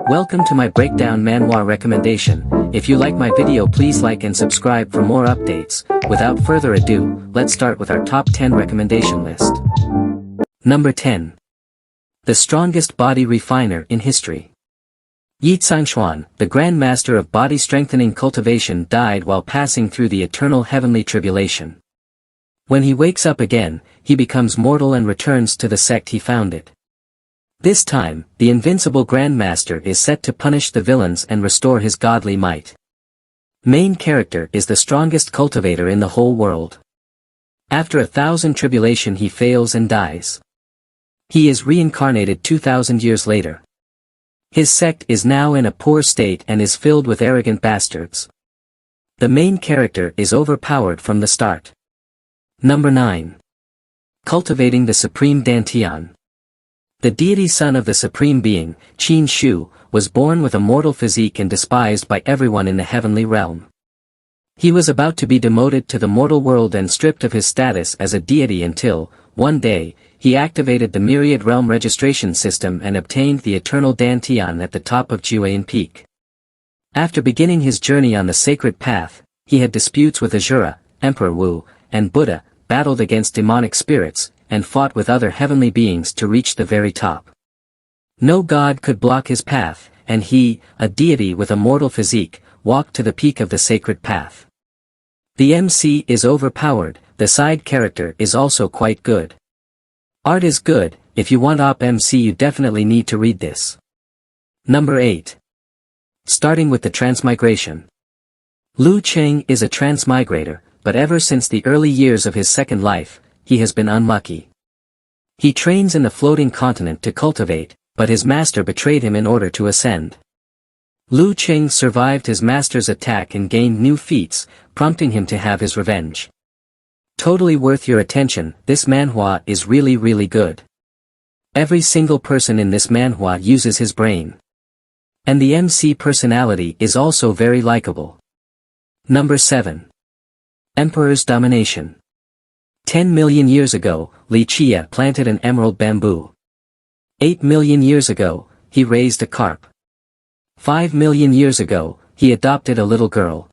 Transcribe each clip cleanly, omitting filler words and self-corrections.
Welcome to my breakdown manhwa recommendation. If you like my video, please like and subscribe for more updates. Without further ado, let's start with our top 10 recommendation list. Number 10. The strongest body refiner in history. Yi Xuan, the Grand Master of body strengthening cultivation, died while passing through the eternal heavenly tribulation. When he wakes up again, he becomes mortal and returns to the sect he founded. This time, the invincible Grand Master is set to punish the villains and restore his godly might. Main character is the strongest cultivator in the whole world. After 1,000 tribulation he fails and dies. He is reincarnated 2,000 years later. His sect is now in a poor state and is filled with arrogant bastards. The main character is overpowered from the start. Number 9. Cultivating the Supreme Dantian. The deity son of the Supreme Being, Qin Shu, was born with a mortal physique and despised by everyone in the heavenly realm. He was about to be demoted to the mortal world and stripped of his status as a deity until, one day, he activated the Myriad Realm registration system and obtained the eternal Dantian at the top of Juan Peak. After beginning his journey on the sacred path, he had disputes with Azura, Emperor Wu, and Buddha, battled against demonic spirits, and fought with other heavenly beings to reach the very top. No god could block his path, and he, a deity with a mortal physique, walked to the peak of the sacred path. The MC is overpowered, the side character is also quite good. Art is good. If you want OP MC you definitely need to read this. Number 8. Starting with the transmigration. Lu Cheng is a transmigrator, but ever since the early years of his second life, he has been unlucky. He trains in the floating continent to cultivate, but his master betrayed him in order to ascend. Lu Cheng survived his master's attack and gained new feats, prompting him to have his revenge. Totally worth your attention. This manhwa is really good. Every single person in this manhwa uses his brain. And the MC personality is also very likable. Number 7. Emperor's Domination. 10 million years ago, Li Chia planted an emerald bamboo. 8 million years ago, he raised a carp. 5 million years ago, he adopted a little girl.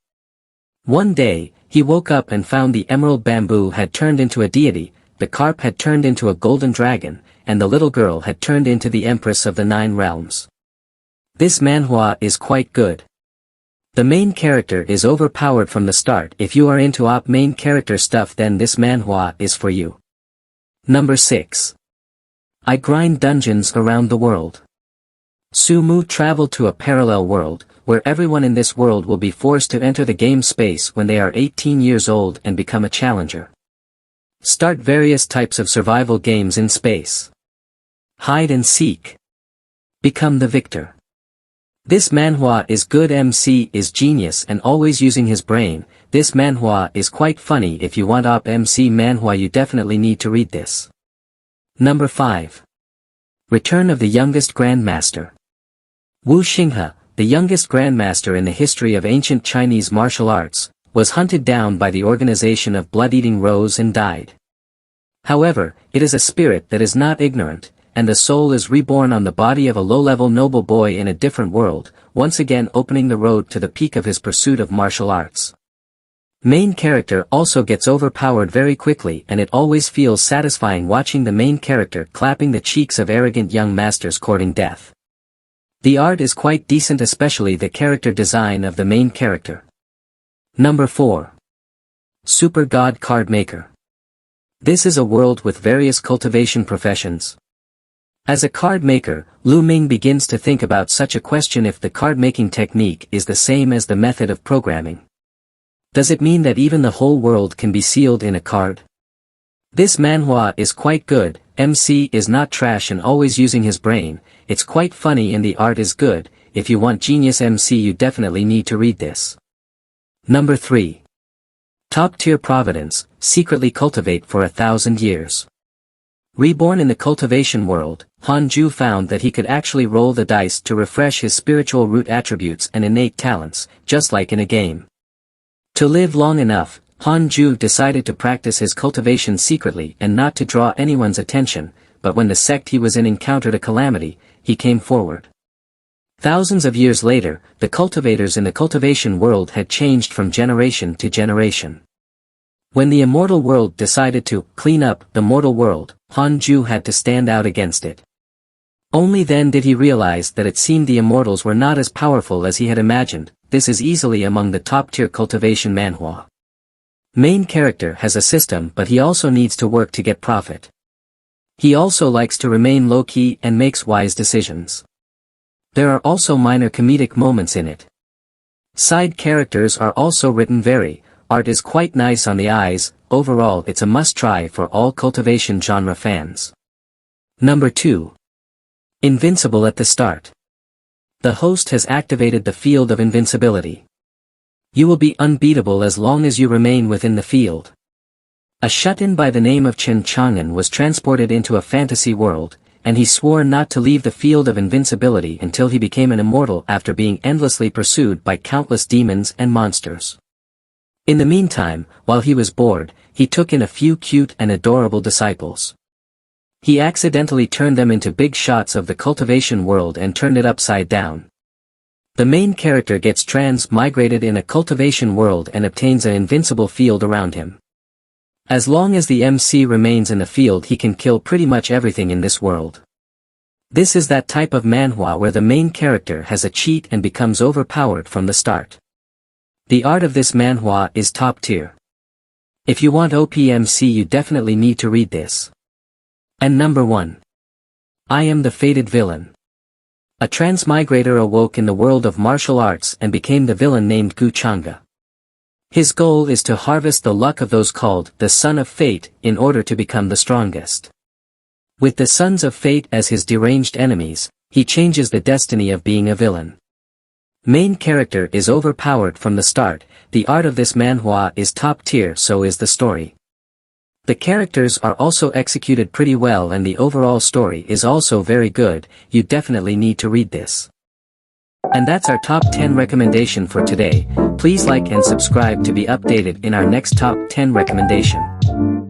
One day, he woke up and found the emerald bamboo had turned into a deity, the carp had turned into a golden dragon, and the little girl had turned into the Empress of the 9 realms. This manhwa is quite good. The main character is overpowered from the start. If you are into OP main character stuff, then this manhwa is for you. Number 6. I grind dungeons around the world. Sumu traveled to a parallel world, where everyone in this world will be forced to enter the game space when they are 18 years old and become a challenger. Start various types of survival games in space. Hide and seek. Become the victor. This manhwa is good. MC is genius and always using his brain. This manhwa is quite funny. If you want OP MC manhwa you definitely need to read this. Number 5. Return of the Youngest Grandmaster. Wu Xinghe, the youngest grandmaster in the history of ancient Chinese martial arts, was hunted down by the organization of blood-eating Rose and died. However, it is a spirit that is not ignorant, and the soul is reborn on the body of a low-level noble boy in a different world, once again opening the road to the peak of his pursuit of martial arts. Main character also gets overpowered very quickly, and it always feels satisfying watching the main character clapping the cheeks of arrogant young masters courting death. The art is quite decent, especially the character design of the main character. Number 4. Super God Card Maker. This is a world with various cultivation professions. As a card maker, Lu Ming begins to think about such a question: if the card-making technique is the same as the method of programming, does it mean that even the whole world can be sealed in a card? This manhwa is quite good. MC is not trash and always using his brain. It's quite funny and the art is good. If you want genius MC you definitely need to read this. Number 3. Top Tier Providence, secretly cultivate for 1,000 years. Reborn in the cultivation world, Han Ju found that he could actually roll the dice to refresh his spiritual root attributes and innate talents, just like in a game. To live long enough, Han Ju decided to practice his cultivation secretly and not to draw anyone's attention, but when the sect he was in encountered a calamity, he came forward. Thousands of years later, the cultivators in the cultivation world had changed from generation to generation. When the immortal world decided to clean up the mortal world, Hanju had to stand out against it. Only then did he realize that it seemed the immortals were not as powerful as he had imagined. This is easily among the top-tier cultivation manhwa. Main character has a system, but he also needs to work to get profit. He also likes to remain low-key and makes wise decisions. There are also minor comedic moments in it. Side characters are also written very. Art is quite nice on the eyes. Overall it's a must-try for all cultivation genre fans. Number 2. Invincible at the start. The host has activated the field of invincibility. You will be unbeatable as long as you remain within the field. A shut-in by the name of Chen Chang'an was transported into a fantasy world, and he swore not to leave the field of invincibility until he became an immortal after being endlessly pursued by countless demons and monsters. In the meantime, while he was bored, he took in a few cute and adorable disciples. He accidentally turned them into big shots of the cultivation world and turned it upside down. The main character gets transmigrated in a cultivation world and obtains an invincible field around him. As long as the MC remains in the field, he can kill pretty much everything in this world. This is that type of manhwa where the main character has a cheat and becomes overpowered from the start. The art of this manhwa is top tier. If you want OP MC, you definitely need to read this. And number 1. I Am the Fated Villain. A transmigrator awoke in the world of martial arts and became the villain named Gu Chang'e. His goal is to harvest the luck of those called the Son of Fate in order to become the strongest. With the Sons of Fate as his deranged enemies, he changes the destiny of being a villain. Main character is overpowered from the start. The art of this manhwa is top tier, so is the story. The characters are also executed pretty well and the overall story is also very good. You definitely need to read this. And that's our top 10 recommendation for today. Please like and subscribe to be updated in our next top 10 recommendation.